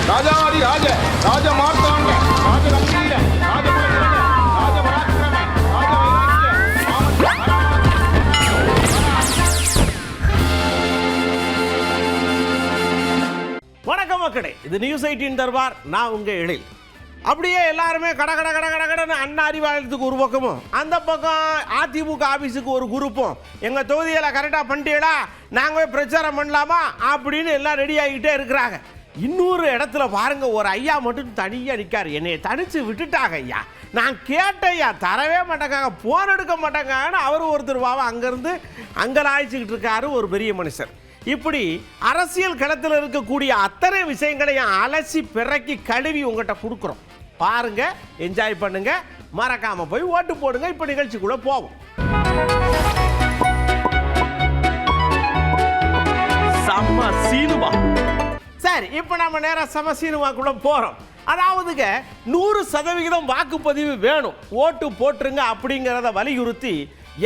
ராஜாதி ராஜ ராஜ மார்த்தாண்ட ராஜ கம்பீர ராஜ ராஜ பராக்கிரம ராஜ வணக்கம் மக்களே, இது நியூஸ் 18 தர்பார். நான் உங்க எழில். அப்படியே எல்லாருமே கட கட கட கட கடன்னு அண்ணா அறிவாலயத்துக்கு ஒரு பக்கமும், அந்த பக்கம் அதிமுக ஆபீஸுக்கு ஒரு குரூப்பும், எங்க தொகுதியில் கரெக்டாக பண்ணிட்டீங்களா, நாங்கள் பிரச்சாரம் பண்ணலாமா அப்படின்னு எல்லாம் ரெடி ஆகிட்டே இருக்கிறாங்க. இன்னொரு இடத்துல பாருங்க, ஒரு ஐயா மட்டும் தனியாக நிற்காரு. என்னை தனிச்சு விட்டுட்டாங்க ஐயா. நான் கேட்டேன் ஐயா, தரவே மாட்டேங்காங்க, போன் எடுக்க மாட்டேங்கான்னு அவர் ஒருத்தர் வாவா அங்கேருந்து அங்கே ஆயிச்சுக்கிட்டு இருக்காரு ஒரு பெரிய மனுஷர். இப்படி அரசியல் களத்தில் இருக்கக்கூடிய அத்தனை விஷயங்களையும் அலசி பிறக்கி கழுவி உங்கள்கிட்ட கொடுக்குறோம். பாருங்க, என்ஜாய் பண்ணுங்க, மறக்காம போய் ஓட்டு போடுங்க. இப்ப நிகழ்ச்சிக்குள்ள போவோம். சம சீனுமா. சரி, இப்ப நம்ம நேரம் சம சீனுமாக்குள்ள போறோம். அதாவதுங்க 100% வாக்குப்பதிவு வேணும், ஓட்டு போட்டுருங்க அப்படிங்கிறத வலியுறுத்தி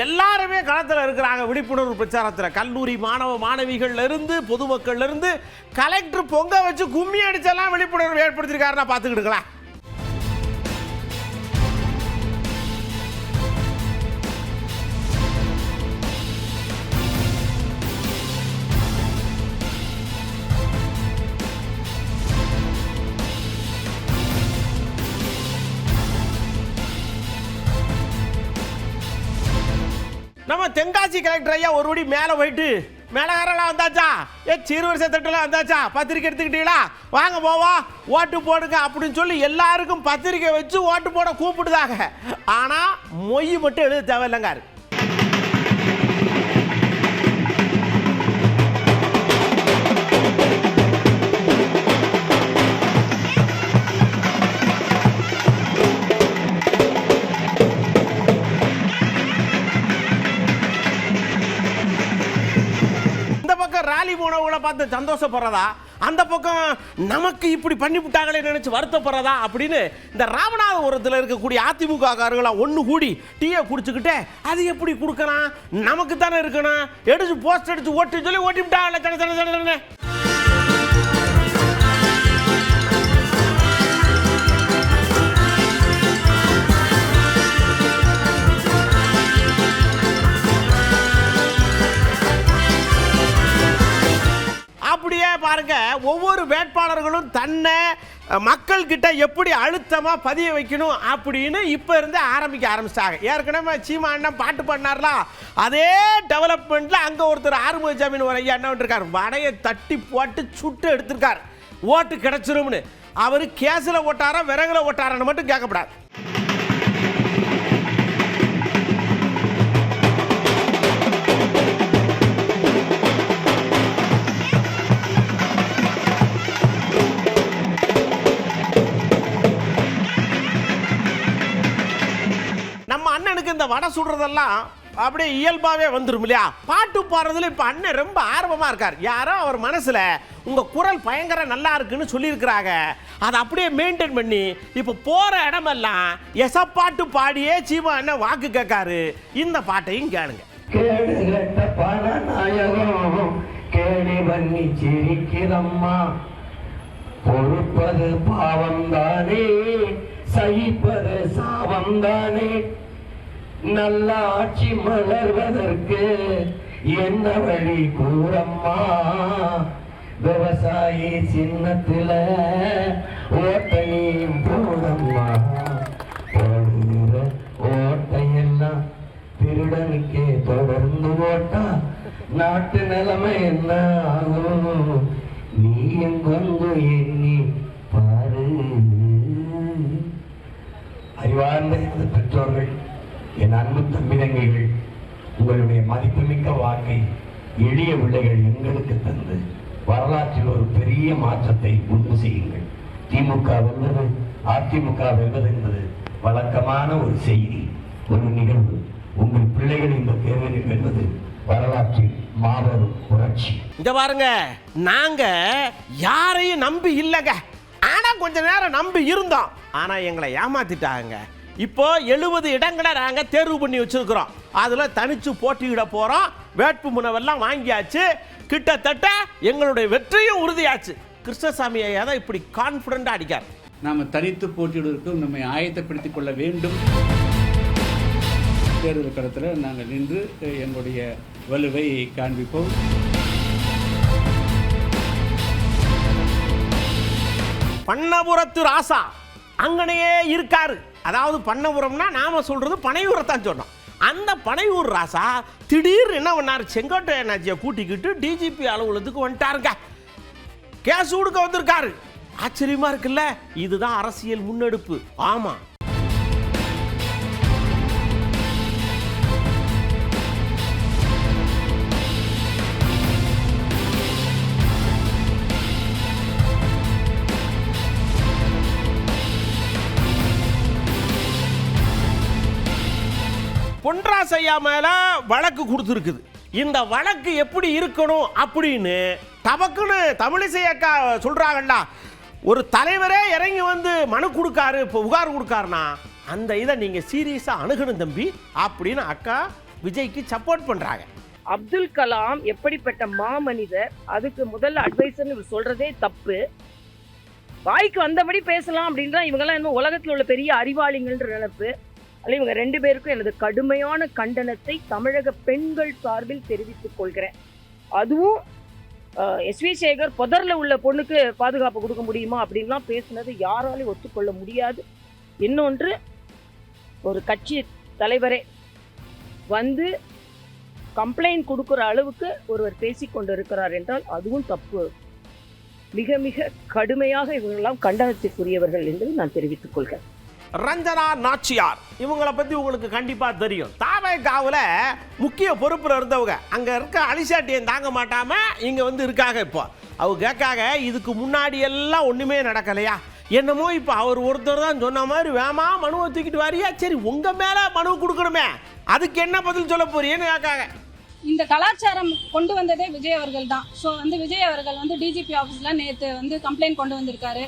எல்லாருமே களத்தில் இருக்கிறாங்க. விழிப்புணர்வு பிரச்சாரத்தில் கல்லூரி மாணவ மாணவிகள்ல இருந்து பொதுமக்கள்ல இருந்து கலெக்டர் பொங்க வச்சு கும்மி அடிச்செல்லாம் விழிப்புணர்வு ஏற்படுத்திருக்காருன்னா பார்த்துக்கிட்டுங்களா. நம்ம தென்காசி கலெக்டர் ஐயா ஒரு படி மேலே போயிட்டு, மேலகாரெல்லாம் வந்தாச்சா, சீர்வரிசை தட்டெல்லாம் வந்தாச்சா, பத்திரிக்கை எடுத்துக்கிட்டீங்களா, வாங்க போவா ஓட்டு போடுங்க அப்படின்னு சொல்லி எல்லாருக்கும் பத்திரிக்கை வச்சு ஓட்டு போட கூப்பிடுதாங்க. ஆனால் மொய் மட்டும் எழுத தேவையில்லைங்க. ராலி போனவங்களை பார்த்து சந்தோஷப்படுறதா, அந்த பக்கம் நமக்கு இப்படி பண்ணி விட்டாங்களே நினைச்சு வருத்தப்படுறதா அப்படின்னு இந்த ராமநாதபுரத்தில் இருக்கக்கூடிய அதிமுக காரர்களா ஒன்று கூடி டீயை குடிச்சுக்கிட்டே, அது எப்படி கொடுக்கலாம், நமக்கு தானே இருக்கணும், எடுத்து போஸ்ட் அடிச்சு ஓட்டு சொல்லி ஓட்டி விட்டாங்களே. அப்படியே பாருங்க, ஒவ்வொரு வேட்பாளர்களும் தன்னை மக்கள் கிட்ட எப்படி அழுத்தமா பதிய வைக்கணும் அப்படின்னு இப்ப இருந்து ஆரம்பிச்சாங்க. ஏற்கனவே சீமா அண்ணன் பாட்டு பண்ணார்ல, அதே டெவலப்மெண்ட்ல அங்க ஒருத்தர் ஆறுமுகசாமின்னு ஒரு ஐயா என்ன இருக்காரு, வடையை தட்டி போட்டு சுட்டு எடுத்திருக்காரு, ஓட்டு கிடைச்சிரும்னு. அவரு கேஸ்ல ஓட்டாரா விறகுல ஓட்டாரான்னு மட்டும் கேட்கப்படாது. இந்த வடை சுடுறதெல்லாம் அப்படியே இயல்பாவே வந்துடும் இல்லையா. பாட்டு பாடுறதுல இப்ப அண்ணன் ரொம்ப ஆர்வமா இருக்கார். யாரோ அவர் மனசுல உங்க குரல் பயங்கர நல்லா இருக்குன்னு சொல்லியிருக்கிறாங்க. அதை அப்படியே மெயின்டைன் பண்ணி இப்ப போற இடமெல்லாம் எசப்பாட்டு பாடியே சீமா அண்ணன் வாக்கு கேட்காரு. இந்த பாட்டையும் கேளுங்க. கேடுகட்ட பணநாயகம் கேடி பண்ணி சிரிக்கிறம்மா, பொறுப்பது பாவம்தானே சகிப்பது சாவம்தானே, நல்ல ஆட்சி மலர்வதற்கு என்ன வழி கூறம்மா, விவசாயி சின்னத்துல ஓட்டையும் போடம்மா, போடுகிற ஓட்டையெல்லாம் திருடனுக்கே தொடர்ந்து ஓட்டா நாட்டு நிலைமை என்ன ஆகும், நீ எங்கொண்டு எண்ணி பாரு. அறிவார்ந்த பெற்றோர்கள், என் அன்பு தம்பிதங்கைகள், உங்களுடைய மதிப்புமிக்க வாக்கை எளிய பிள்ளைகள் எங்களுக்கு தந்து வரலாற்றில் ஒரு பெரிய மாற்றத்தை உண்டு செய்யுங்கள். திமுக வெல்வது அதிமுக வெல்வது என்பது வழக்கமான ஒரு செய்தி, ஒரு நிகழ்வு. உங்கள் பிள்ளைகள் இந்த தேர்தலில் வெல்வது வரலாற்றில் மாபெரும் புரட்சி. இங்க பாருங்க, நாங்க யாரையும் நம்பி இல்லைங்க, ஆனா கொஞ்ச நேரம் நம்பி இருந்தோம். ஆனா எங்களை ஏமாத்திட்டாங்க. இப்போ 70 இடங்களை நாங்கள் தேர்வு பண்ணி வச்சிருக்கிறோம். அதில் தனிச்சு போட்டியிட போகிறோம். வேட்புமனுவெல்லாம் வாங்கியாச்சு. கிட்டத்தட்ட எங்களுடைய வெற்றியும் உறுதியாச்சு. கிருஷ்ணசாமி ஐயா தான் இப்படி கான்ஃபிடென்ட்டாக அடிக்கார். நாம் தனித்து போட்டியிடுவதற்கும் நம்மை ஆயத்தப்படுத்திக் கொள்ள வேண்டும். தேர்தல் களத்தில் நாங்கள் நின்று எங்களுடைய வலுவை காண்பிப்போம். பண்ணபுரத்து ராசா அங்கனையே இருக்காரு. அதாவது பண்ணபுரம்னா நாம சொல்றது பனையூரைத்தான் சொன்னோம். அந்த பனையூர் ராசா திடீர்னு என்ன பண்ணார், செங்கோட்டை என்னாச்சியை கூட்டிக்கிட்டு டிஜிபி அலுவலகத்துக்கு வந்துட்டாருங்க. கேஸ் கொடுக்க வந்திருக்காரு. ஆச்சரியமா இருக்குல்ல? இதுதான் அரசியல் முன்னெடுப்பு. ஆமா, பொன்ராசையா மேல வழக்கு கொடுத்துருக்குது. இந்த வழக்கு எப்படி இருக்கணும் அப்படின்னு தமக்குன்னு தமிழிசை அக்கா சொல்றாங்கல்ல, ஒரு தலைவரே இறங்கி வந்து மனு கொடுக்காரு, இப்போ புகார் கொடுக்காருனா அந்த இதை நீங்க சீரியஸா அணுகணும் தம்பி அப்படின்னு அக்கா விஜய்க்கு சப்போர்ட் பண்றாங்க. அப்துல் கலாம் எப்படிப்பட்ட மாமனிதர், அதுக்கு முதல்ல அட்வைசர்னு சொல்றதே தப்பு. வாய்க்கு வந்தபடி பேசலாம் அப்படின்லாம் இவங்கெல்லாம் இன்னும் உலகத்தில் உள்ள பெரிய அறிவாளிகள்ன்ற நினைப்பு. அல்ல, இவங்க 2 பேருக்கும் எனது கடுமையான கண்டனத்தை தமிழக பெண்கள் சார்பில் தெரிவித்துக் கொள்கிறேன். அதுவும் எஸ்வி சேகர் புதர்ல உள்ள பொண்ணுக்கு பாதுகாப்பு கொடுக்க முடியுமா அப்படின்லாம் பேசுனது யாராலையும் ஒத்துக்கொள்ள முடியாது. இன்னொன்று, ஒரு கட்சி தலைவரே வந்து கம்ப்ளைண்ட் கொடுக்குற அளவுக்கு ஒருவர் பேசிக்கொண்டு இருக்கிறார் என்றால் அதுவும் தப்பு. மிக மிக கடுமையாக இவங்களெல்லாம் கண்டனத்திற்குரியவர்கள் என்று நான் தெரிவித்துக் கொள்கிறேன். ரஞ்சனா நாச்சியார் இவங்களை பற்றி உங்களுக்கு கண்டிப்பாக தெரியும். தாவேகாவில் முக்கிய பொறுப்பில் இருந்தவங்க. அங்கே இருக்க அலிசாட்டியம் தாங்க மாட்டாம இங்கே வந்து இருக்காங்க. இப்போ அவங்க கேட்காங்க, இதுக்கு முன்னாடி எல்லாம் ஒன்றுமே நடக்கலையா, என்னமோ இப்போ அவர் ஒருத்தர் தான் சொன்ன மாதிரி வேமா மனுவை தூக்கிட்டு வாரியா, சரி உங்கள் மேலே மனு கொடுக்கணுமே, அதுக்கு என்ன பதில் சொல்ல போறீன்னு கேட்காங்க. இந்த கலாச்சாரம் கொண்டு வந்ததே விஜய் அவர்கள் தான். ஸோ வந்து விஜய் அவர்கள் வந்து டிஜிபி ஆஃபீஸில் நேற்று வந்து கம்ப்ளைண்ட் கொண்டு வந்திருக்காரு.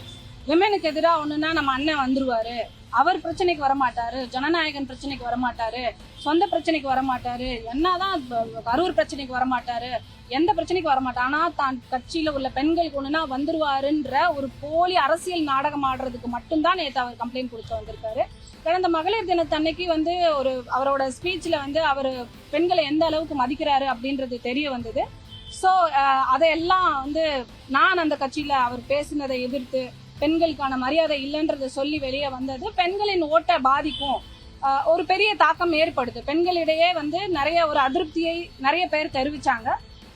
விமனுக்கு எதிராக ஒன்றுனா நம்ம அண்ணன் வந்துருவாரு, அவர் பிரச்சனைக்கு வரமாட்டாரு, ஜனநாயகன் பிரச்சனைக்கு வரமாட்டாரு, சொந்த பிரச்சனைக்கு வரமாட்டாரு, என்னதான் கரூர் பிரச்சனைக்கு வரமாட்டாரு, எந்த பிரச்சனைக்கு வரமாட்டார், ஆனால் தான் கட்சியில் உள்ள பெண்களுக்கு ஒன்றுனா வந்துருவாருன்ற ஒரு போலி அரசியல் நாடகம் ஆடுறதுக்கு மட்டும்தான் நேற்று அவர் கம்ப்ளைண்ட் கொடுத்து வந்திருக்காரு. கடந்த மகளிர் தினத்தன்னைக்கு வந்து ஒரு அவரோட ஸ்பீச்சில் வந்து அவர் பெண்களை எந்த அளவுக்கு மதிக்கிறாரு அப்படின்றது தெரிய வந்தது. ஸோ அதையெல்லாம் வந்து நான் அந்த கட்சியில் அவர் பேசினதை எதிர்த்து பெண்களுக்கான மரியாதை இல்லைன்றதை சொல்லி வெளியே வந்தது பெண்களின் ஓட்டை பாதிக்கும், ஒரு பெரிய தாக்கம் ஏற்படுது. பெண்களிடையே வந்து நிறைய ஒரு அதிருப்தியை நிறைய பேர் தெரிவிச்சாங்க.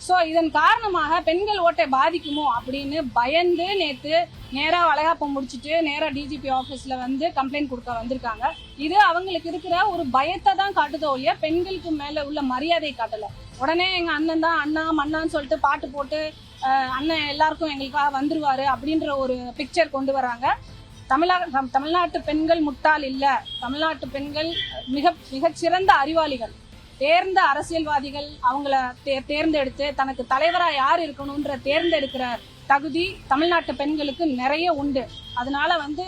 ஸோ இதன் காரணமாக பெண்கள் ஓட்டை பாதிக்குமோ அப்படின்னு பயந்து நேற்று நேராக வளைகாப்பம் முடிச்சுட்டு நேராக டிஜிபி ஆஃபீஸில் வந்து கம்ப்ளைண்ட் கொடுக்க வந்திருக்காங்க. இது அவங்களுக்கு இருக்கிற ஒரு பயத்தை தான் காட்டுதோ இல்லையா, பெண்களுக்கு மேலே உள்ள மரியாதை காட்டலை. உடனே எங்கள் அண்ணன் தான் அண்ணா மண்ணான்னு சொல்லிட்டு பாட்டு போட்டு அண்ணன் எல்லாருக்கும் எங்களுக்காக வந்துருவாரு அப்படின்ற ஒரு பிக்சர் கொண்டு வராங்க. தமிழ்நாட்டு பெண்கள் முட்டாள் இல்லை, தமிழ்நாட்டு பெண்கள் மிகச்சிறந்த அறிவாளிகள், தேர்ந்த அரசியல்வாதிகள். அவங்கள தேர்ந்தெடுத்து தனக்கு தலைவராக யார் இருக்கணும்ன்ற தேர்ந்தெடுக்கிற தகுதி தமிழ்நாட்டு பெண்களுக்கு நிறைய உண்டு. அதனால வந்து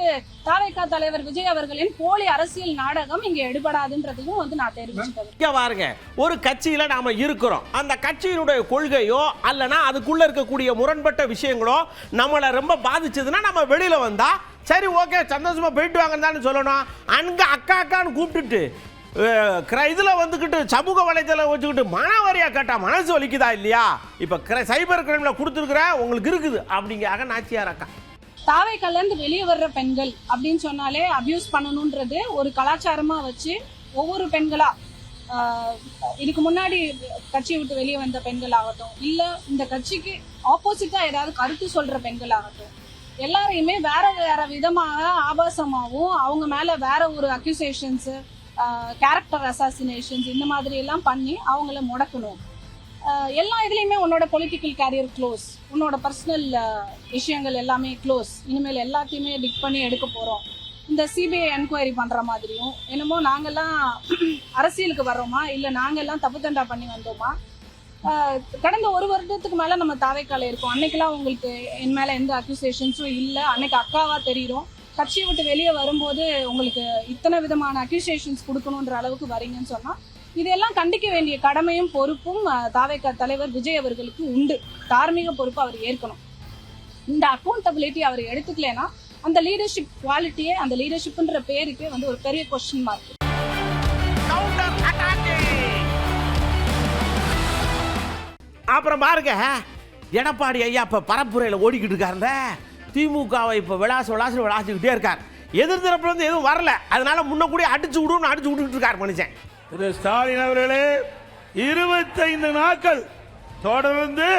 தாவேகா தலைவர் விஜய் அவர்களின் போலி அரசியல் நாடகம் இங்க எடுபடாதுன்றதையும் வந்து நான் தெரிவிச்சுட்டேன். பாருங்க, ஒரு கட்சியில நாம இருக்கிறோம், அந்த கட்சியினுடைய கொள்கையோ அல்லனா அதுக்குள்ள இருக்கக்கூடிய முரண்பட்ட விஷயங்களோ நம்மளை ரொம்ப பாதிச்சதுன்னா நம்ம வெளியில வந்தா சரி ஓகே சந்தோஷமா போயிட்டு வாங்கன்னு தானே சொல்லணும். அங்க அக்கா அக்கான்னு கூப்பிட்டுட்டு இதில் வந்துக்கிட்டு சமூக வலைதளம் வச்சுக்கிட்டு மனவரியா கேட்டா மனசு வலிக்குதா இல்லையா? இப்போ சைபர் கிரைமில் கொடுத்துருக்குற உங்களுக்கு இருக்குது அப்படிங்காக நாச்சியார் அக்கா. தாவேக்காலேருந்து வெளியே வர்ற பெண்கள் அப்படின்னு சொன்னாலே அபியூஸ் பண்ணணுன்றது ஒரு கலாச்சாரமாக வச்சு ஒவ்வொரு பெண்களாக இதுக்கு முன்னாடி கட்சியை விட்டு வெளியே வந்த பெண்கள் ஆகட்டும், இல்லை இந்த கட்சிக்கு ஆப்போசிட்டாக ஏதாவது கருத்து சொல்கிற பெண்கள் ஆகட்டும், எல்லாரையுமே வேற வேற விதமாக ஆபாசமாகவும் அவங்க மேலே வேற ஒரு அக்யூசேஷன்ஸு, கேரக்டர் அசாசினேஷன்ஸ் இந்த மாதிரி எல்லாம் பண்ணி அவங்கள முடக்கணும். எல்லா இதுலேயுமே உன்னோட பொலிட்டிக்கல் கேரியர் க்ளோஸ், உன்னோட பர்சனல் விஷயங்கள் எல்லாமே க்ளோஸ், இனிமேல் எல்லாத்தையுமே டிக் பண்ணி எடுக்க போகிறோம். இந்த சிபிஐ என்கொயரி பண்ணுற மாதிரியும் என்னமோ நாங்கள்லாம் அரசியலுக்கு வர்றோமா, இல்லை நாங்கள்லாம் தப்பு தண்டா பண்ணி வந்தோமா. கடந்த 1 வருடத்துக்கு மேலே நம்ம தாவேக்கால இருக்கோம். அன்னைக்கெல்லாம் உங்களுக்கு என் மேலே எந்த அக்யூசேஷன்ஸும் இல்லை, அன்னைக்கு அக்காவாக தெரியும். கட்சியை விட்டு வெளியே வரும்போது உங்களுக்கு இத்தனை விதமான அக்யூசேஷன்ஸ் கொடுக்கணுன்ற அளவுக்கு வரீங்கன்னு சொன்னால் இதெல்லாம் கண்டிக்க வேண்டிய கடமையும் பொறுப்பும் தாவேகா தலைவர் விஜய் அவர்களுக்கு உண்டு. தார்மீக பொறுப்பு அவர் ஏற்கணும். இந்த அக்கௌண்டபிலிட்டி அவர் எடுத்துக்கலனா அந்த லீடர்ஷிப் குவாலிட்டியே, அந்த லீடர்ஷிப்ன்ற பேருக்கே வந்து ஒரு பெரிய क्वेश्चन மார்க். அப்புறம் பாருங்க, எடப்பாடி ஐயா இப்ப பரப்புரையில் ஓடிக்கிட்டு இருக்காருல்ல, திமுகவை இப்ப விளாசிக்கிட்டே இருக்கார். எதிர்த்தரப்புல இருந்து எதுவும் வரல, அதனால முன்ன கூட அடிச்சு விட்டுக்கிட்டு இருக்கார் மனுஷன். திரு ஸ்டாலின் அவர்களே, 25 நாட்கள் தொடர்ந்து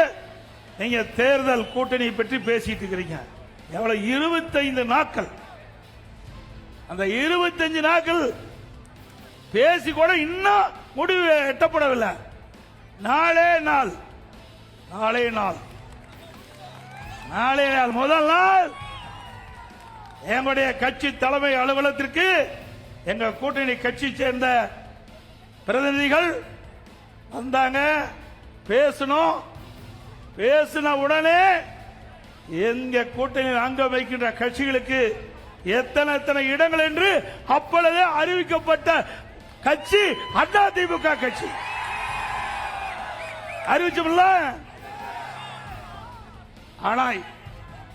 நீங்க தேர்தல் கூட்டணி பற்றி பேசிட்டு இருக்கிறீங்க. எவ்வளவு 25 நாட்கள்? அந்த 25 நாட்கள் பேசி கூட இன்னும் முடிவு எட்டப்படவில்லை. நாளே நாள் முதல் நாள் எங்களுடைய கட்சி தலைமை அலுவலகத்திற்கு எங்க கூட்டணி கட்சி சேர்ந்த பிரதிநிதிகள் வந்தாங்க. பேசின உடனே எங்க கூட்டணியில் அங்க வைக்கின்ற கட்சிகளுக்கு எத்தனை இடங்கள் என்று அப்பொழுதே அறிவிக்கப்பட்ட கட்சி அதிமுக கட்சி. அறிவிச்சோம்ல. ஆனா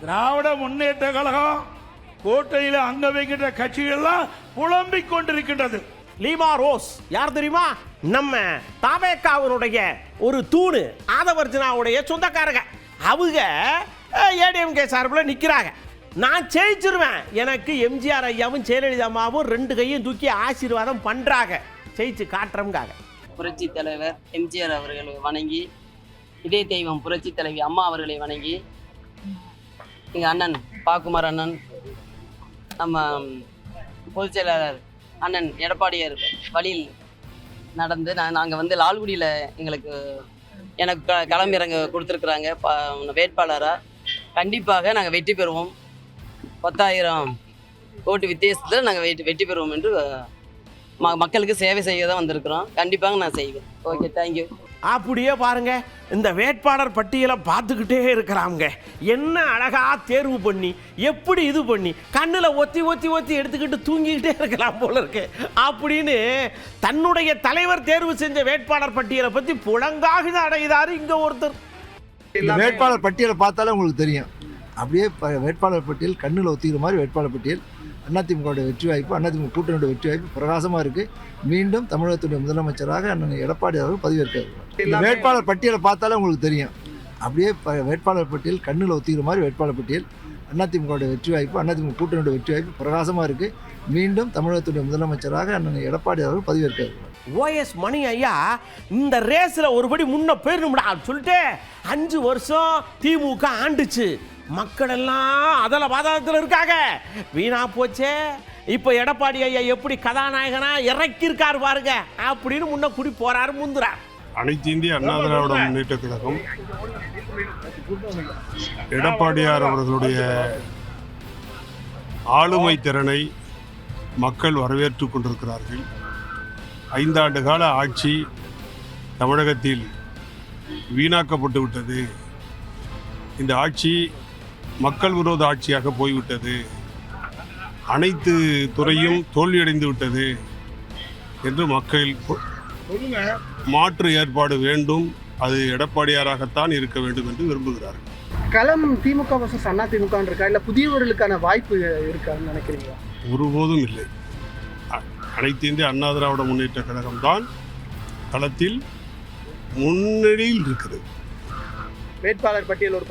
திராவிட முன்னேற்ற கழகம் கூட்டணியில் அங்க வைக்கின்ற கட்சிகள் எல்லாம் புலம்பிக் கொண்டிருக்கின்றது. லீமா ரோஸ் யார் தெரியுமா? நம்ம தாவேகாவினுடைய ஒரு தூணு, ஆதவர்ஜனாவுடைய சொந்தக்காரங்க. அவங்க ஏடிஎம்கே சார்பில் நிற்கிறாங்க. நான் ஜெயிச்சிருவேன், எனக்கு எம்ஜிஆர் ஐயாவும் ஜெயலலிதா அம்மாவும் 2 கையும் தூக்கி ஆசீர்வாதம் பண்றாங்க, ஜெயிச்சு காட்டுறோம்காக. புரட்சி தலைவர் எம்ஜிஆர் அவர்களை வணங்கி, இதே தெய்வம் புரட்சி தலைவி அம்மா அவர்களை வணங்கி, எங்கள் அண்ணன் பாக்குமார் அண்ணன், நம்ம பொதுச் செயலாளர் அண்ணன் எடப்பாடியார் வழியில் நடந்து நாங்கள் வந்து லால்குடியில் எனக்கு களமிறங்க கொடுத்துருக்குறாங்க வேட்பாளராக. கண்டிப்பாக நாங்கள் வெற்றி பெறுவோம். 10,000 ஓட்டு வித்தியாசத்தில் நாங்கள் வெற்றி பெறுவோம் என்று மக்களுக்கு சேவை செய்ய தான் வந்திருக்கிறோம். கண்டிப்பாக நான் செய்வேன். Okay, thank you. அப்படியே பாருங்க, இந்த வேட்பாளர் பட்டியலை பார்த்துக்கிட்டே இருக்கிறாங்க. என்ன அழகா தேர்வு பண்ணி, எப்படி இது பண்ணி, கண்ணில் ஒத்தி எடுத்துக்கிட்டு தூங்கிக்கிட்டே இருக்கலாம் போல இருக்கு அப்படின்னு தன்னுடைய தலைவர் தேர்வு செஞ்ச வேட்பாளர் பட்டியலை பற்றி புலங்காக அடைகிறாரு இங்க ஒருத்தர். வேட்பாளர் பட்டியலை பார்த்தாலே உங்களுக்கு தெரியும். அப்படியே வேட்பாளர் பட்டியல் கண்ணில் ஒத்திக்கிற மாதிரி வேட்பாளர் பட்டியல். அதிமுகவுடைய வெற்றி வாய்ப்பு, அதிமுக கூட்டணியுடைய வெற்றி வாய்ப்பு பிரகாசமாக இருக்குது. மீண்டும் தமிழகத்துடைய முதலமைச்சராக அண்ணன் எடப்பாடி அவர்கள் பதவியேற்கிறார். இந்த வேட்பாளர் பட்டியலை பார்த்தாலே உங்களுக்கு தெரியும். அப்படியே வேட்பாளர் பட்டியல் கண்ணில் ஒத்திக்கிற மாதிரி வேட்பாளர் பட்டியல். அதிமுகவுடைய வெற்றி வாய்ப்பு, அதிமுக கூட்டணியுடைய வெற்றி வாய்ப்பு பிரகாசமாக இருக்குது. மீண்டும் தமிழகத்துடைய முதலமைச்சராக அண்ணன் எடப்பாடி அவர்கள் பதவியேற்கிறார். ஓஎஸ் மணி ஐயா இந்த ரேஸில் ஒருபடி முன்ன போயிடணும்டா சொல்லிட்டு 5 வருஷம் திமுக ஆண்டுச்சு. மக்கள் எல்லாம் அதில் பாதகத்தில் இருக்காங்க. வீணா போச்சே. இப்போ எடப்பாடி ஐயா எப்படி கதாநாயகனா இறக்கியிருக்காரு பாருங்க அப்படின்னு முன்ன கூடி போறாரு முந்துறார். அனைத்து இந்திய அண்ணா திராவிட முன்னேற்ற கழகம் எடப்பாடியார் அவர்களுடைய ஆளுமை திறனை மக்கள் வரவேற்றுக் கொண்டிருக்கிறார்கள். 5 ஆண்டு கால ஆட்சி தமிழகத்தில் வீணாக்கப்பட்டு விட்டது. இந்த ஆட்சி மக்கள் விரோத ஆட்சியாக போய்விட்டது. அனைத்து துறையும் தோல்வியடைந்து விட்டது என்று மக்கள் மாற்று ஏற்பாடு வேண்டும், அது எடப்பாடியாராகத்தான் இருக்க வேண்டும் என்று விரும்புகிறார்கள். களம் திமுக வர்சஸ் அண்ணா திமுக இருக்கா, இல்லை புதியவர்களுக்கான வாய்ப்பு இருக்கான்னு நினைக்கிறீங்களா? ஒருபோதும் இல்லை. அனைத்து இந்திய அண்ணா திராவிட முன்னேற்ற கழகம் தான் களத்தில் முன்னணியில் இருக்கிறது. வேட்பாளர் பட்டியல் ஒரு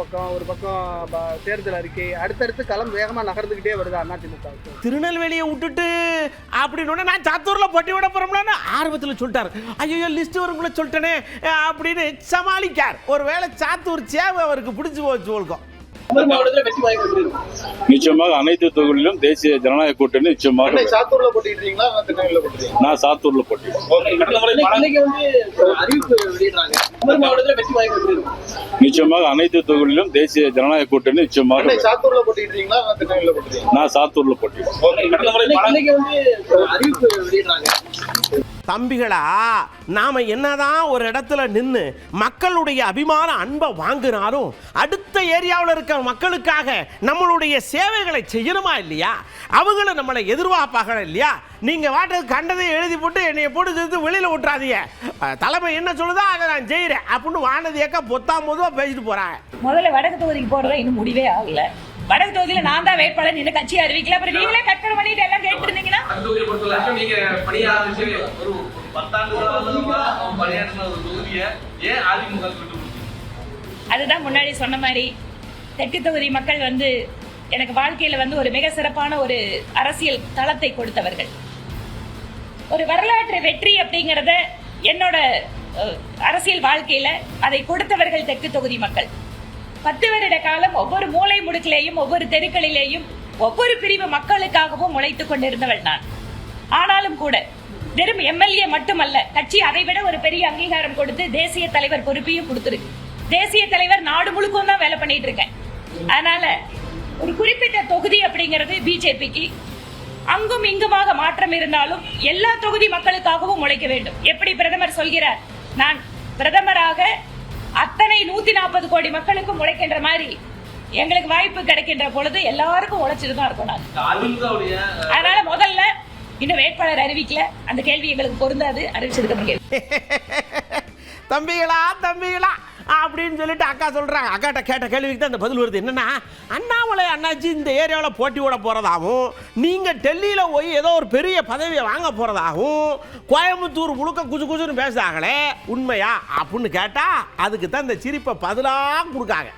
பக்கம் தேர்தல் அறிக்கை, அடுத்தடுத்து களம் வேகமாக நகர்ந்துக்கிட்டே வருது அதிமுக. திருநெல்வேலியை விட்டுட்டு அப்படின்னு நான் சாத்தூரில் போட்டி விட போகிறோம்னா ஆர்வத்தில் சொல்லிட்டார். ஐயோ லிஸ்ட் வரும்ல சொல்லிட்டேனே அப்படின்னு சமாளிக்கார். ஒருவேளை சாத்தூர் சேவை அவருக்கு பிடிச்சி போச்சு போல்கும். நிச்சயமாக அனைத்து தொகுதிகளிலும் தேசிய ஜனநாயக கூட்டணி நிச்சயமாக. சாத்தூர்ல போட்டிட்டீங்களா? நான் சாத்தூர்ல நிச்சயமாக அனைத்து தொகுதிகளிலும் தேசிய ஜனநாயக கூட்டணி நிச்சயமாக. சாத்தூர்ல போட்டிட்டீங்களா? நான் சாத்தூர்ல போட்டி. தம்பிகளா, நாம என்னதான் ஒரு இடத்துல நின்று மக்களுடைய அபிமான அன்பை வாங்கினாலும் அடுத்த ஏரியாவில் இருக்க மக்களுக்காக நம்மளுடைய சேவைகளை செய்யணுமா இல்லையா? அவங்களும் நம்மளை எதிர்பார்ப்பாங்க இல்லையா? நீங்க வாட்டது கண்டதை எழுதி போட்டு என்னைய போட்டு சேர்த்து வெளியில விட்டுறாதீங்க. தலைமை என்ன சொல்லுதோ அதை நான் செய்யறேன் அப்படின்னு வானதியக்கா பொத்தாம் பொதுவா பேசிட்டு போறாங்க. முதல்ல வடக்கு தொகுதிக்கு போறதா இன்னும் முடிவே ஆகல. வடக்கு தொகுதியில நான் தான் வேட்பாளர், இந்த கட்சி அறிவிக்கல. அப்புறம் நீங்களே கற்பனை பண்ணிட்டு எல்லாம் கேட்டு இருந்தீங்கன்னா அதுதான் முன்னாடி சொன்ன மாதிரி தெற்கு தொகுதி மக்கள் வந்து எனக்கு வாழ்க்கையில வந்து ஒரு மிக சிறப்பான ஒரு அரசியல் தளத்தை கொடுத்தவர்கள். ஒரு வரலாற்று வெற்றி அப்படிங்கறத என்னோட அரசியல் வாழ்க்கையில அதை கொடுத்தவர்கள் தெற்கு தொகுதி மக்கள். 10 வருட காலம் ஒவ்வொரு மூலை முடுக்கிலேயும் ஒவ்வொரு தெருக்களிலேயும் ஒவ்வொரு பிரிவு மக்களுக்காகவும் உழைத்துக் கொண்டிருந்தவள் நான். ஆனாலும் கூட வெறும் எம்எல்ஏ மட்டுமல்ல, கட்சி அதை விட ஒரு பெரிய அங்கீகாரம் கொடுத்து தேசிய தலைவர் பொறுப்பையும் கொடுத்துருக்கு. தேசிய தலைவர் நாடு முழுக்கும் தான் வேலை பண்ணிட்டு இருக்கேன். அதனால ஒரு குறிப்பிட்ட தொகுதி அப்படிங்கிறது பிஜேபிக்கு அங்கும் இங்குமாக மாற்றம் இருந்தாலும் எல்லா தொகுதி மக்களுக்காகவும் உழைக்க வேண்டும். எப்படி பிரதமர் சொல்கிறார், நான் பிரதமராக அத்தனை 140 கோடி மக்களுக்கும் உழைக்கின்ற மாதிரி எங்களுக்கு வாய்ப்பு கிடைக்கின்ற பொழுது எல்லாருக்கும் உழைச்சிட்டு தான் இருக்கும். அதனால முதல்ல இன்னும் வேட்பாளர் அறிவிக்கல, அந்த கேள்வி எங்களுக்கு பொருந்தாது. அறிவிச்சதுக்கு தம்பிகளா தம்பிகளா அப்படின்னு சொல்லிட்டு அக்கா சொல்றாங்க. அக்காட்ட கேட்ட கேள்விக்கு தான் அந்த பதில் வருது. என்னன்னா, அண்ணாமலை அண்ணாச்சி இந்த ஏரியாவில் போட்டி ஓட போறதாகவும், நீங்க டெல்லியில் போய் ஏதோ ஒரு பெரிய பதவியை வாங்க போறதாகவும் கோயம்புத்தூர் முழுக்க குசு குசுன்னு பேசுறாங்களே, உண்மையா அப்படின்னு கேட்டா அதுக்கு தான் இந்த சிரிப்பை பதிலாக கொடுக்காங்க.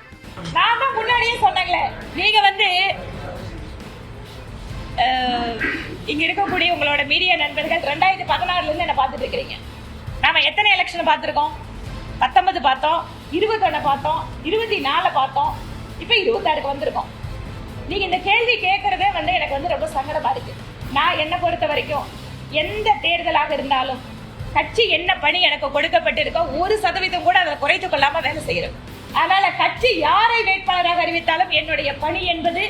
நான் தான் முன்னாடியே சொன்னேங்களே, நீங்க வந்து இங்க இருக்கக்கூடிய உங்களோட மீடியா நண்பர்கள் 2016 இருந்து என்ன பார்த்துட்டு இருக்கிறீங்க. நாம எத்தனை எலெக்ஷன் பார்த்திருக்கோம்? 19 பார்த்தோம், 21 பார்த்தோம், 24 பார்த்தோம், இப்ப 26க்கு வந்திருக்கோம். நீங்க இந்த கேள்வி கேட்கறதே வந்து எனக்கு வந்து ரொம்ப சங்கடமா இருக்கு. நான் என்ன பொறுத்த வரைக்கும் எந்த தேர்தலாக இருந்தாலும் கட்சி என்ன பணி எனக்கு கொடுக்கப்பட்டிருக்கோ 1% கூட அதை குறைத்துக் கொள்ளாம வேலை செய்யறோம். அதனால கட்சி யாரை வேட்பாளராக அறிவித்தாலும் என்னுடைய பணி என்பது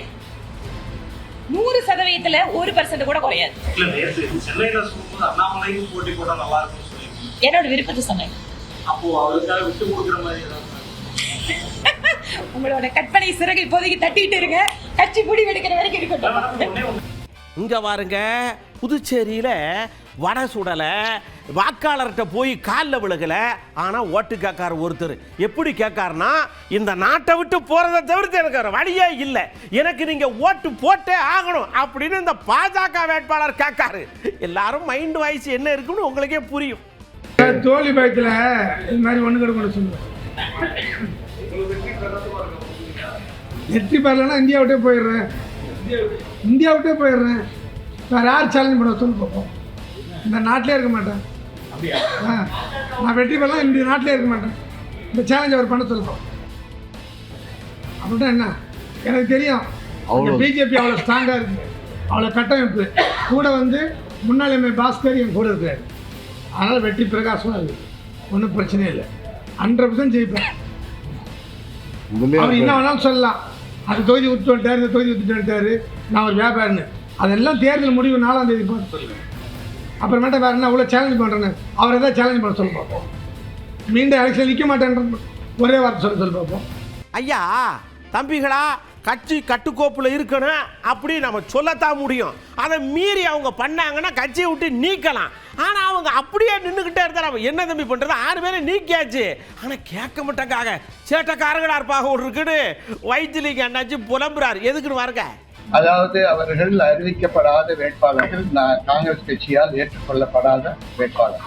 100%ல 1% கூட குறையாது. என்னோட விருப்பத்தை சொன்னேன். உங்களோட கற்பனை சிறகை இப்போதைக்கு தட்டிட்டு இருங்க, கட்சி முடிவெடுக்கிற வரைக்கும் இருக்கட்டும். இங்க பாருங்க, புதுச்சேரியில வடை சுடல, வாக்காளர்கிட்ட போய் காலில் விழுகல, ஆனா ஓட்டு கேட்காரு ஒருத்தர். எப்படி கேட்காருன்னா, இந்த நாட்டை விட்டு போறதை தவிர்த்து எனக்கு வழியே இல்லை, எனக்கு நீங்க ஓட்டு போட்டே ஆகணும் அப்படின்னு இந்த பாஜக வேட்பாளர் கேட்காரு. எல்லாரும் மைண்ட் வாய்ஸ் என்ன இருக்குன்னு உங்களுக்கே புரியும். தோல்வி பயத்தில் இந்த மாதிரி ஒன்று கிடக்கணும் சொல்லுவேன். வெற்றி பெறலன்னா இந்தியா விட்டே போயிடுறேன், வேறு யார் சேலஞ்ச் பண்ண சொல்லி பார்ப்போம். இந்த நாட்டிலே இருக்க மாட்டேன். நான் வெற்றி பெறலாம், இந்த நாட்டிலே இருக்க மாட்டேன். இந்த சேலஞ்ச் அவர் பண்ண சொல்லுவோம். அப்படின்னா என்ன, எனக்கு தெரியும் பிஜேபி அவ்வளோ ஸ்ட்ராங்காக இருக்குது, அவ்வளோ கட்டமைப்பு. கூட வந்து முன்னாள் எம்ஏ பாஸ்கர் என் கூட இருக்கிறாரு. அதனால் வெற்றி பிரகாசமாக இருக்குது, ஒன்றும் பிரச்சனையே இல்லை. 100% ஜெயிப்பேன். அவர் என்ன வேணாலும் சொல்லலாம், அந்த தொகுதி விட்டு வந்துட்டார், இந்த தொகுதி விட்டுட்டு வந்துட்டார், நான் ஒரு வியாபாரின்னு. அதெல்லாம் தேர்தல் முடிவு 4ஆம் தேதி பார்த்து சொல்லுவேன். அப்புறமேட்டா வேறு என்ன அவ்வளோ சேலஞ்ச் பண்ணுறேன்னு அவர் எதாவது சேலஞ்ச் பண்ண சொல்ல பார்ப்போம். மீண்டும் எலெக்ஷன் நிற்க மாட்டேன்ற ஒரே வார்த்தை சொல்லி பார்ப்போம். ஐயா தம்பிகளா, கட்சி கட்டுக்கோப்பில் இருக்கணும் அப்படி நம்ம சொல்லத்தான் முடியும். அதை மீறி அவங்க பண்ணாங்கன்னா கட்சியை விட்டு நீக்கலாம். ஆனால் அவங்க அப்படியே நின்றுக்கிட்டே இருந்தா நம்ம என்ன தம்பி பண்ணுறது? 6 பேரை நீக்கியாச்சு, ஆனால் கேட்க மாட்டேங்காக சேட்டக்காரங்களா இருப்பாக ஒரு இருக்குன்னு வைத்திலிங்க அண்ணாச்சு புலம்புறாரு. எதுக்குன்னு வாருங்க. அதாவது அவர்கள் அறிவிக்கப்படாத வேட்பாளர்கள், காங்கிரஸ் கட்சியால் ஏற்றுக்கொள்ளப்படாத வேட்பாளர்.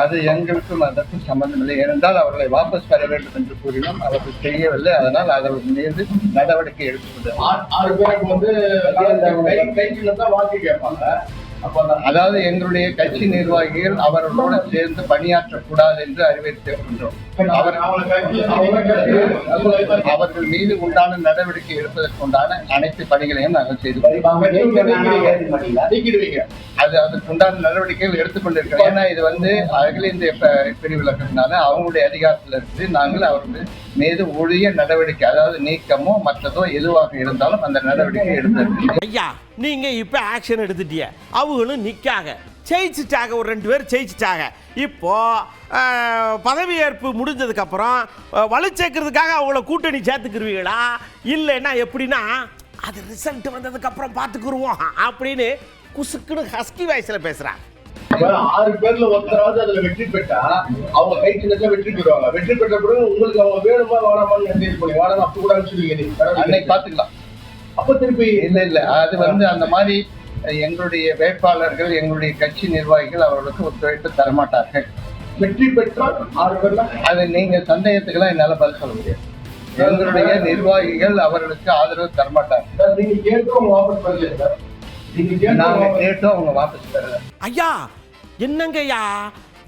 அது எங்களுக்கும் அதற்கும் சம்பந்தமில்லை. ஏனென்றால் அவர்களை வாபஸ் பெற வேண்டும் என்று கூறினோம், அவர்கள் செய்யவில்லை. அதனால் அவர்கள் மீது நடவடிக்கை எடுத்துக்கொண்டார். 6 பேருக்கு வந்து வாக்கு கேட்பாங்க. அதாவது எங்களுடைய கட்சி நிர்வாகிகள் அவர்களோடு சேர்ந்து பணியாற்றக்கூடாது என்று அறிவித்திருக்கின்றோம். அவர்கள் மீது உண்டான நடவடிக்கை எடுப்பதற்கு உண்டான அனைத்து பணிகளையும் நாங்கள் செய்து அது அதுக்கு உண்டான நடவடிக்கைகள் எடுத்துக்கொண்டிருக்கிறோம். ஏன்னா இது வந்து அகில இந்திய பிரிவில் இருக்கிறதுனால அவங்களுடைய அதிகாரத்தில் இருந்து நாங்கள் அவர்கள் மீது உரிய நடவடிக்கை, அதாவது நீக்கமோ மற்றதோ எதுவாக இருந்தாலும் அந்த நடவடிக்கை எடுத்து. ஐயா நீங்க இப்ப ஆக்ஷன் எடுத்துட்டிய, அவங்களும் நிக்காக ஜெயிச்சிட்டாங்க, ஒரு 2 பேர் ஜெயிச்சிட்டாங்க. இப்போ பதவியேற்பு முடிஞ்சதுக்கப்புறம் வலு சேர்க்கறதுக்காக அவங்கள கூட்டணி சேர்த்துக்கிருவீங்களா, இல்லைன்னா எப்படின்னா அது ரிசல்ட் வந்ததுக்கப்புறம் பார்த்துக்குருவோம் அப்படின்னு குசுக்குன்னு ஹஸ்கி வாய்ஸில் பேசுகிறாங்க. 6 பேர்ல ஒருத்தராவது அதுல வெற்றி பெற்றா அவங்க கை சின்னத்துல வெற்றி பெறுவாங்க. வெற்றி பெற்ற பிறகு உங்களுக்கு அவங்க வேணுமா வேணாமான்னு மெசேஜ் பண்ணி வேணாம் அப்படி கூட சொல்லுவீங்க, அன்னைக்கு பாத்துக்கலாம். அப்ப திருப்பி இல்ல அது வந்து அந்த மாதிரி எங்களுடைய வேட்பாளர்கள் எங்களுடைய கட்சி நிர்வாகிகள் அவர்களுக்கு ஒத்துழைப்பு தரமாட்டார்கள். வெற்றி பெற்றால் 6 பேர்ல அது நீங்க சந்தேகத்துக்கெல்லாம் என்னால பதில் சொல்ல முடியாது. எங்களுடைய நிர்வாகிகள் அவர்களுக்கு ஆதரவு தரமாட்டார்கள். நீங்க கேட்டும் அவங்க வாபஸ் பண்ணல, நாங்க கேட்டும் அவங்க வாபஸ் பெறல. ஐயா என்னங்கய்யா,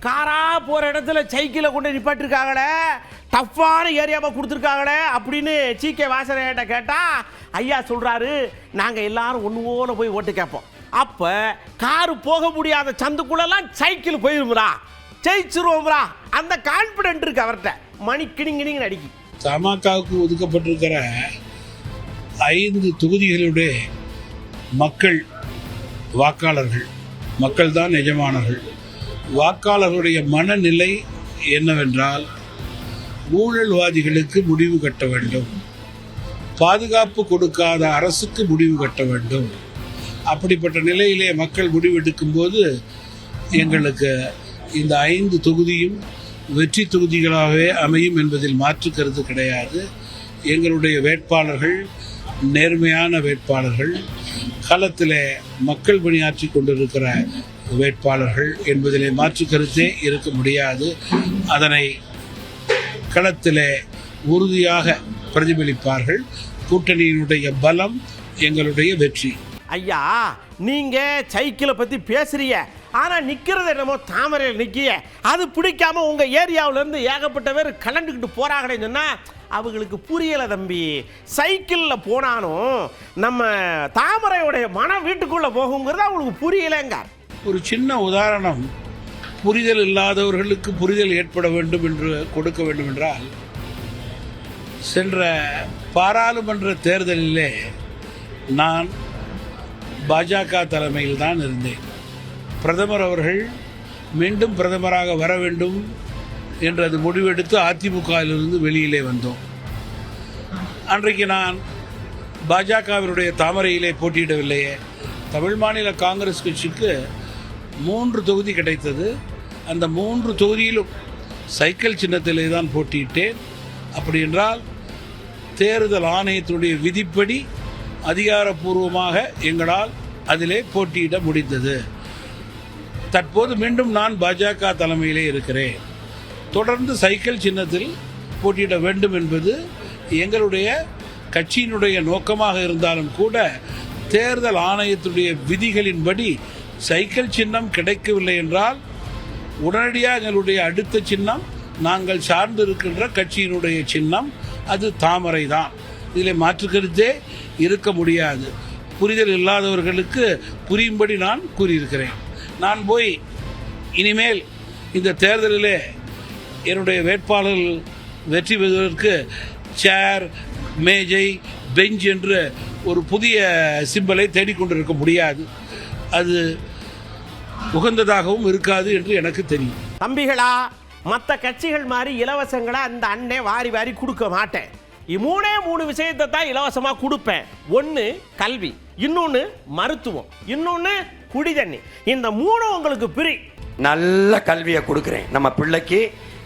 காரா போற இடத்துல சைக்கிளை கொண்டு நிப்பாட்டிருக்காங்களே, டஃப்பான ஏரியாவை கொடுத்துருக்காங்களே அப்படின்னு சீக்கே வாசனையிட்ட கேட்டா ஐயா சொல்றாரு, நாங்க எல்லாரும் ஒன்று போல போய் ஓட்டு கேட்போம். அப்ப காரு போக முடியாத சந்துக்குள்ளெல்லாம் சைக்கிள் போயிருமுறா, ஜெயிச்சிருவோம்ரா, அந்த கான்பிடென்ட் இருக்கு அவர்கிட்ட. மணி கிணிங்கிணிங்க அடிக்கி. தமாகாவுக்கு ஒதுக்கப்பட்டிருக்கிற 5 தொகுதிகளுடைய மக்கள் வாக்காளர்கள், மக்கள் தான் எஜமானர்கள். வாக்காளர்களுடைய மனநிலை என்னவென்றால் ஊழல்வாதிகளுக்கு முடிவு கட்ட வேண்டும், பாதுகாப்பு கொடுக்காத அரசுக்கு முடிவு கட்ட வேண்டும். அப்படிப்பட்ட நிலையிலே மக்கள் முடிவெடுக்கும் போது எங்களுக்கு இந்த 5 தொகுதியும் வெற்றி தொகுதிகளாகவே அமையும் என்பதில் மாற்று கருத்து கிடையாது. எங்களுடைய வேட்பாளர்கள் நேர்மையான வேட்பாளர்கள், களத்திலே மக்கள் பணியாற்றி கொண்டிருக்கிற வேட்பாளர்கள் என்பதிலே மாற்று கருத்தே இருக்க முடியாது. அதனை களத்திலே உறுதியாக பிரதிபலிப்பார்கள். கூட்டணியினுடைய பலம் எங்களுடைய வெற்றி. ஐயா நீங்க சைக்கிளை பத்தி பேசுறீங்க, ஆனா நிக்கிறது என்னமோ தாமரையில் நிக்கிய, அது பிடிக்காம உங்க ஏரியாவில இருந்து ஏகப்பட்ட பேர் கலந்துக்கிட்டு போறாங்கன்னு சொன்னா அவங்களுக்கு புரியல தம்பி. சைக்கிளில் போனாலும் நம்ம தாமரையுடைய மனம் வீட்டுக்குள்ள போகுங்கிறது அவங்களுக்கு புரியலைங்க. ஒரு சின்ன உதாரணம், புரிதல் இல்லாதவர்களுக்கு புரிதல் ஏற்பட வேண்டும் என்று கொடுக்க வேண்டும் என்றால், சென்ற பாராளுமன்ற தேர்தலிலே நான் பாஜக தலைமையில் தான் இருந்தேன். பிரதமர் அவர்கள் மீண்டும் பிரதமராக வர வேண்டும் என்றது முடிவெடுத்து அதிமுகவிலிருந்து வெளியிலே வந்தோம். அன்றைக்கு நான் பாஜகவினுடைய தாமரையிலே போட்டியிடவில்லையே. தமிழ் மாநில காங்கிரஸ் கட்சிக்கு 3 தொகுதி கிடைத்தது. அந்த 3 தொகுதியிலும் சைக்கிள் சின்னத்திலே தான் போட்டியிட்டேன். அப்படி என்றால் தேர்தல் ஆணையத்தினுடைய விதிப்படி அதிகாரப்பூர்வமாக எங்களால் அதிலே போட்டியிட முடிந்தது. தற்போது மீண்டும் நான் பாஜக தலைமையிலே இருக்கிறேன். தொடர்ந்து சைக்கிள் சின்னத்தில் போட்டியிட வேண்டும் என்பது எங்களுடைய கட்சியினுடைய நோக்கமாக இருந்தாலும் கூட தேர்தல் ஆணையத்துடைய விதிகளின்படி சைக்கிள் சின்னம் கிடைக்கவில்லை என்றால் உடனடியாக எங்களுடைய அடுத்த சின்னம் நாங்கள் சார்ந்து இருக்கின்ற கட்சியினுடைய சின்னம், அது தாமரை தான். இதில் மாற்று கருத்தே இருக்க முடியாது. புரிதல் இல்லாதவர்களுக்கு புரியும்படி நான் கூறியிருக்கிறேன். நான் போய் இனிமேல் இந்த தேர்தலிலே என்னுடைய வேட்பாளர்கள் வெற்றி பெறுவதற்கு சேர், மேஜை, பெஞ்ச் என்று ஒரு புதிய சிம்பலை தேடிக்கொண்டிருக்க முடியாது. அது உகந்ததாகவும் இருக்காது என்று எனக்கு தெரியும். தம்பிகளா, மற்ற கட்சிகள் மாதிரி இலவசங்களா அந்த அண்ணே வாரி வாரி கொடுக்க மாட்டேன். 3 விஷயத்தை தான் இலவசமாக கொடுப்பேன். 1 கல்வி, இன்னொன்று மருத்துவம், இன்னொன்று குடி தண்ணி. இந்த 3 உங்களுக்கு பிரி. நல்ல கல்வியை கொடுக்குறேன், நம்ம பிள்ளைக்கு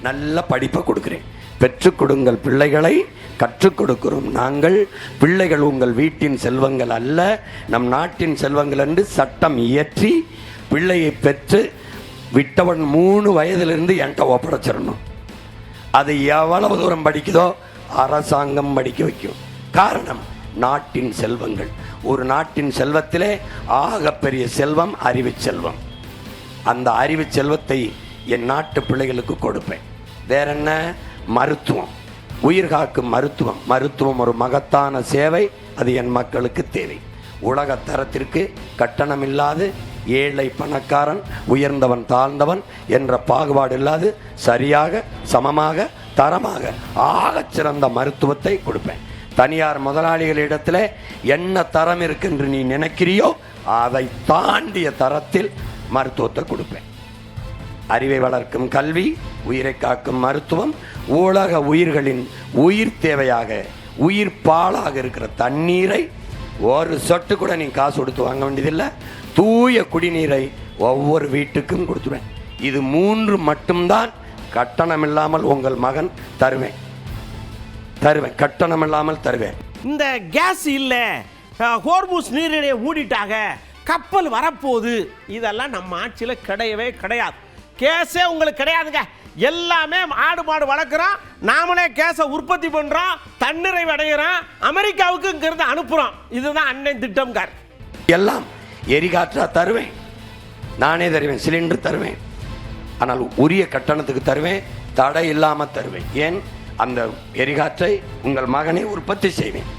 நல்ல படிப்பை கொடுக்குறேன். பெற்றுக் கொடுங்கள் பிள்ளைகளை, கற்றுக் கொடுக்கிறோம் நாங்கள். பிள்ளைகள் உங்கள் வீட்டின் செல்வங்கள் அல்ல, நம் நாட்டின் செல்வங்கள் என்று சட்டம் இயற்றி பிள்ளையை பெற்று விட்டவன் 3 வயதிலிருந்து என்கிட்ட ஒப்படைச்சிடணும். அது எவ்வளவு தூரம் படிக்குதோ அரசாங்கம் படிக்க வைக்கும். காரணம், நாட்டின் செல்வங்கள். ஒரு நாட்டின் செல்வத்திலே ஆகப்பெரிய செல்வம் அறிவு செல்வம். அந்த அறிவு செல்வத்தை என் நாட்டு பிள்ளைகளுக்கு கொடுப்பேன். வேற என்ன? மருத்துவம், உயிர் காக்கும் மருத்துவம். மருத்துவம் ஒரு மகத்தான சேவை, அது என் மக்களுக்கு தேவை. உலக தரத்திற்கு கட்டணம் இல்லாது, ஏழை பணக்காரன், உயர்ந்தவன் தாழ்ந்தவன் என்ற பாகுபாடு இல்லாது சரியாக சமமாக தரமாக ஆகச் சிறந்த மருத்துவத்தை கொடுப்பேன். தனியார் முதலாளிகளிடத்தில் என்ன தரம் இருக்கு என்று நீ நினைக்கிறியோ அதை தாண்டிய தரத்தில் மருத்துவத்தை கொடுப்பேன். அறிவை வளர்க்கும் கல்வி, உயிரை காக்கும் மருத்துவம், உலக உயிர்களின் உயிர் தேவையாக உயிர் பாலாக இருக்கிற தண்ணீரை ஒரு சொட்டு கூட நீ காசு கொடுத்து வாங்க வேண்டியதில்லை. தூய குடிநீரை ஒவ்வொரு வீட்டுக்கும் கொடுத்துருவேன். இது 3 மட்டும்தான் கட்டணம் இல்லாமல் உங்கள் மகன் தருவேன். கட்டணம் இல்லாமல் தருவேன். இந்த கேஸ் இல்லை, ஹோர்முஸ் நீரிணையை மூடிட்டாங்க, கப்பல் வரப்போகுது, இதெல்லாம் நம்ம ஆட்சியில் கிடையவே கிடையாது. கேஸே உங்களுக்கு கிடையாதுங்க. எல்லாமே ஆடு மாடு வளர்க்குறோம், நாமளே கேஸை உற்பத்தி பண்ணுறோம், தன்னிறைவு அடைகிறோம், அமெரிக்காவுக்கு இங்கிருந்து அனுப்புகிறோம். இதுதான் அண்ணன் திட்டம்கார். எல்லாம் எரிகாற்றா தருவேன், நானே தருவேன், சிலிண்டர் தருவேன். ஆனால் உரிய கட்டணத்துக்கு தருவேன், தடை இல்லாமல் தருவேன். ஏன்? அந்த எரிகாற்றை உங்கள் மகனை உற்பத்தி செய்வேன்,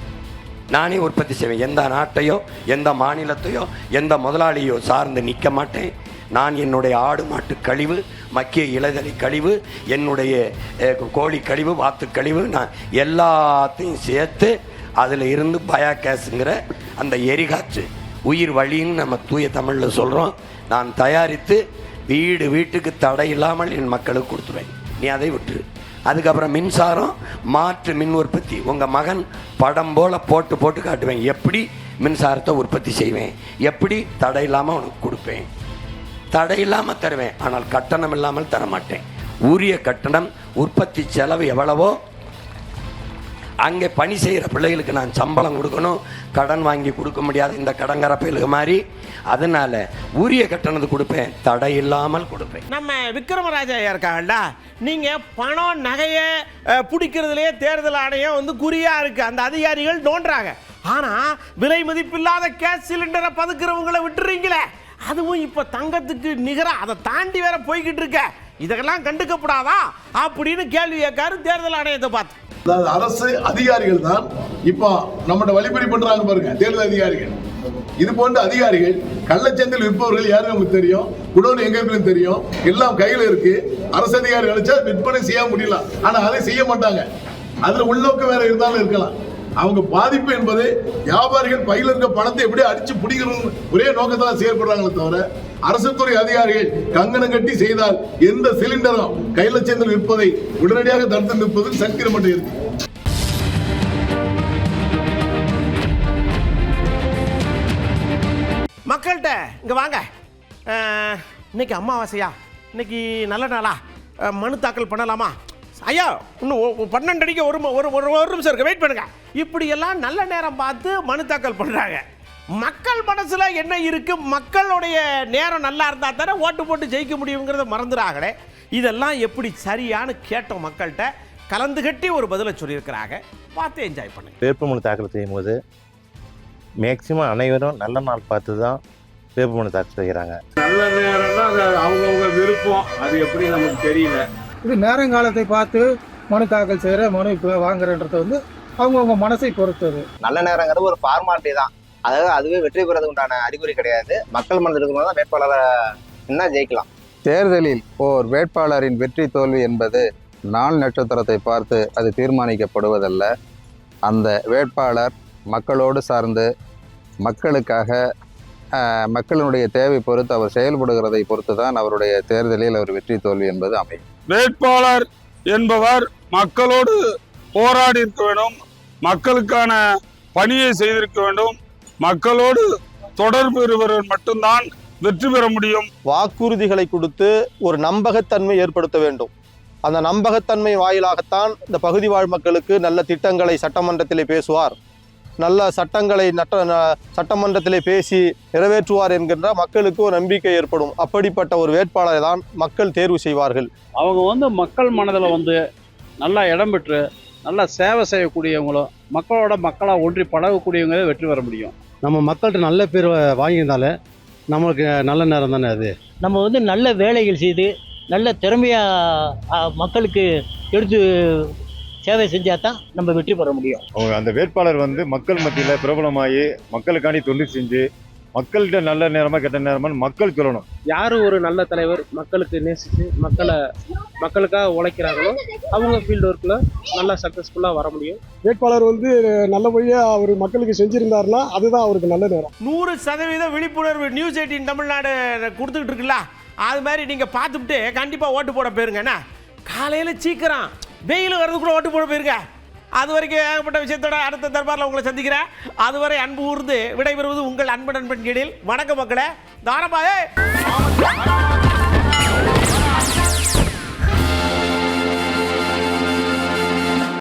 நானே உற்பத்தி செய்வேன். எந்த நாட்டையோ எந்த மாநிலத்தையோ எந்த முதலாளியோ சார்ந்து நிற்க மாட்டேன். நான் என்னுடைய ஆடு மாட்டு கழிவு, மக்கிய இலைதலை கழிவு, என்னுடைய கோழி கழிவு, வாத்து கழிவு, நான் எல்லாத்தையும் சேர்த்து அதில் இருந்து பயோகேஸுங்கிற அந்த எரிகாற்று உயிர் வழின்னு நம்ம தூய தமிழில் சொல்கிறோம், நான் தயாரித்து வீடு வீட்டுக்கு தடை இல்லாமல் என் மக்களுக்கு கொடுத்துருவேன். நீ அதை விட்டுரு. அதுக்கப்புறம் மின்சாரம், மாற்று மின் உற்பத்தி. உங்கள் மகன் படம் போல் போட்டு போட்டு காட்டுவேன், எப்படி மின்சாரத்தை உற்பத்தி செய்வேன், எப்படி தடை இல்லாமல் உனக்கு கொடுப்பேன், தடை இல்லாமல் தருவேன். ஆனால் கட்டணம் இல்லாமல் தரமாட்டேன். உரிய கட்டணம், உற்பத்தி செலவு எவ்வளவோ அங்கே பணி செய்கிற பிள்ளைகளுக்கு நான் சம்பளம் கொடுக்கணும், கடன் வாங்கி கொடுக்க முடியாது இந்த கடங்கர பிள்ளைக மாதிரி. அதனால உரிய கட்டணத்தை கொடுப்பேன், தடை இல்லாமல் கொடுப்பேன். நம்ம விக்ரமராஜா இருக்காங்கல்ல, நீங்கள் பணம் நகையை பிடிக்கிறதுலேயே தேர்தல் ஆணையம் வந்து குறியாக இருக்குது, அந்த அதிகாரிகள் நோண்டுறாங்க. ஆனால் விலை மதிப்பில்லாத கேஸ் சிலிண்டரை பதுக்கிறவங்களை விட்டுறீங்களே, அதுவும் இப்போ தங்கத்துக்கு நிகராக அதை தாண்டி வேற போய்கிட்டு இருக்க, இதெல்லாம் கண்டுக்கப்படாதா அப்படின்னு கேள்வி கேட்காரு தேர்தல் ஆணையத்தை பார்த்து. அதாவது அரசு அதிகாரிகள் தான் இப்போ நம்மகிட்ட வழிபறி பண்றாங்க பாருங்க, தேர்தல் அதிகாரிகள். இது போன்ற அதிகாரிகள் கள்ளச்சந்தையில் விற்பவர்கள் யாரும் நமக்கு தெரியும், குடோன் எங்க இருக்குன்னு தெரியும், எல்லாம் கையில் இருக்கு. அரசு அதிகாரிகள் அழைச்சா விற்பனை செய்ய முடியல, ஆனா அதை செய்ய மாட்டாங்க. அதுல உள்நோக்கம் வேற இருந்தாலும் இருக்கலாம். அவங்க பாதிப்பு என்பது வியாபாரிகள் பையில் இருக்க பணத்தை எப்படியே அடிச்சு பிடிக்கணும் ஒரே நோக்கத்தால் செயல்படுறாங்களே தவிர, அரசு துறை அதிகாரிகள் கங்கணம் கட்டி செய்தால் எந்த சிலிண்டரும் கையில சேர்ந்து விற்பதை உடனடியாக தடுத்து நிற்பதில் சக்தி மட்டும் இருக்கு. மக்கள்கிட்ட இங்க வாங்க, இன்னைக்கு அமாவாசையா, இன்னைக்கு நல்ல நாளா, மனு தாக்கல் பண்ணலாமா? ஐயா இன்னும் 12 அடிக்க ஒரு நிமிஷம் இருக்கு, வெயிட் பண்ணுங்க. இப்படியெல்லாம் நல்ல நேரம் பார்த்து மனு தாக்கல் பண்ணுறாங்க. மக்கள் மனசில் என்ன இருக்கு, மக்களுடைய நேரம் நல்லா இருந்தால் தானே ஓட்டு போட்டு ஜெயிக்க முடியுங்கிறத மறந்துடாங்களே. இதெல்லாம் எப்படி சரியானு கேட்டோம் மக்கள்கிட்ட, கலந்து கட்டி ஒரு பதிலை சொல்லியிருக்கிறாங்க, பார்த்து என்ஜாய் பண்ணுங்க. வேட்புமனு தாக்கல் செய்யும் போது மேக்சிமம் அனைவரும் நல்ல நாள் பார்த்து தான் வேட்புமனு தாக்கல் செய்கிறாங்க. நல்ல நேரம்னா அது அவங்கவுங்க விருப்பம், அது எப்படி நமக்கு தெரியல. இது நேரங்காலத்தை பார்த்து மனு தாக்கல் செய்கிற, மனு இப்போ வாங்குறன்றது வந்து அவங்கவுங்க மனசை பொறுத்தது. நல்ல நேரங்கிறது ஒரு ஃபார்மாலிட்டி தான், அதாவது அதுவே வெற்றி பெறதுக்கு உண்டான அறிகுறி கிடையாது. மக்கள் மனதில் இருக்கும்போது தான் வேட்பாளரை என்ன ஜெயிக்கலாம். தேர்தலில் ஓர் வேட்பாளரின் வெற்றி தோல்வி என்பது நாள் நட்சத்திரத்தை பார்த்து அது தீர்மானிக்கப்படுவதல்ல. அந்த வேட்பாளர் மக்களோடு சார்ந்து மக்களுக்காக மக்களினுடைய தேவை பொறுத்து அவர் செயல்படுகிறதை பொறுத்து தான் அவருடைய தேர்தலில் அவர் வெற்றி தோல்வி என்பது அமையும். வேட்பாளர் என்பவர் மக்களோடு போராடி இருக்க வேண்டும், மக்களுக்கான பணியை செய்திருக்க வேண்டும், மக்களோடு தொடர்பு இருப்பவர் மட்டும்தான் வெற்றி பெற முடியும். வாக்குறுதிகளை கொடுத்து ஒரு நம்பகத்தன்மை ஏற்படுத்த வேண்டும். அந்த நம்பகத்தன்மை வாயிலாகத்தான் இந்த பகுதி வாழ் மக்களுக்கு நல்ல திட்டங்களை சட்டமன்றத்திலே பேசுவார், நல்ல சட்டங்களை சட்டமன்றத்திலே பேசி நிறைவேற்றுவார் என்கின்ற மக்களுக்கு ஒரு நம்பிக்கை ஏற்படும். அப்படிப்பட்ட ஒரு வேட்பாளரை தான் மக்கள் தேர்வு செய்வார்கள். அவங்க வந்து மக்கள் மனதில் வந்து நல்லா இடம் பெற்று நல்லா சேவை செய்யக்கூடியவங்களும் மக்களோட மக்களாக ஒன்றி பழகக்கூடியவங்க வெற்றி பெற முடியும். நம்ம மக்கள்கிட்ட நல்ல பேர் வாங்கியிருந்தாலே நம்மளுக்கு நல்ல நேரம் தானே அது. நம்ம வந்து நல்ல வேலைகள் செய்து நல்ல திறமையாக மக்களுக்கு எடுத்து சேவை செஞ்சால் தான் நம்ம வெற்றி பெற முடியும். அவங்க அந்த வேட்பாளர் வந்து மக்கள் மத்தியில் பிரபலமாகி மக்களுக்காண்டி தொண்டு செஞ்சு மக்கள்கிட்ட நல்ல நேரமா கெட்ட நேரமான்னு மக்கள் சொல்லணும். யார் ஒரு நல்ல தலைவர் மக்களுக்கு நேசித்து மக்களுக்காக உழைக்கிறாங்களோ அவங்க ஃபீல்டு ஒர்க்கில் நல்லா சக்ஸஸ்ஃபுல்லாக வர முடியும். வேட்பாளர் வந்து நல்லபடியாக அவர் மக்களுக்கு செஞ்சுருந்தாருன்னா அதுதான் அவருக்கு நல்ல நேரம். 100% விழிப்புணர்வு நியூஸ் 18 தமிழ்நாடு கொடுத்துக்கிட்டு இருக்குல்ல, அது மாதிரி நீங்கள் பார்த்துட்டு கண்டிப்பாக ஓட்டு போட போயிருங்க. என்ன காலையில் சீக்கிரம் வெயில் வரதுக்குள்ள ஓட்டு போட போயிருங்க. அது வரைக்கும் ஏகப்பட்ட விஷயத்தோட அடுத்த தர்பாரில் உங்களை சந்திக்கிறேன். அதுவரை அன்பு ஊர்ந்து விடைபெறுவது உங்கள் அன்பு நண்பன் எழில். வணக்கம் மக்களே. தாரபாயே.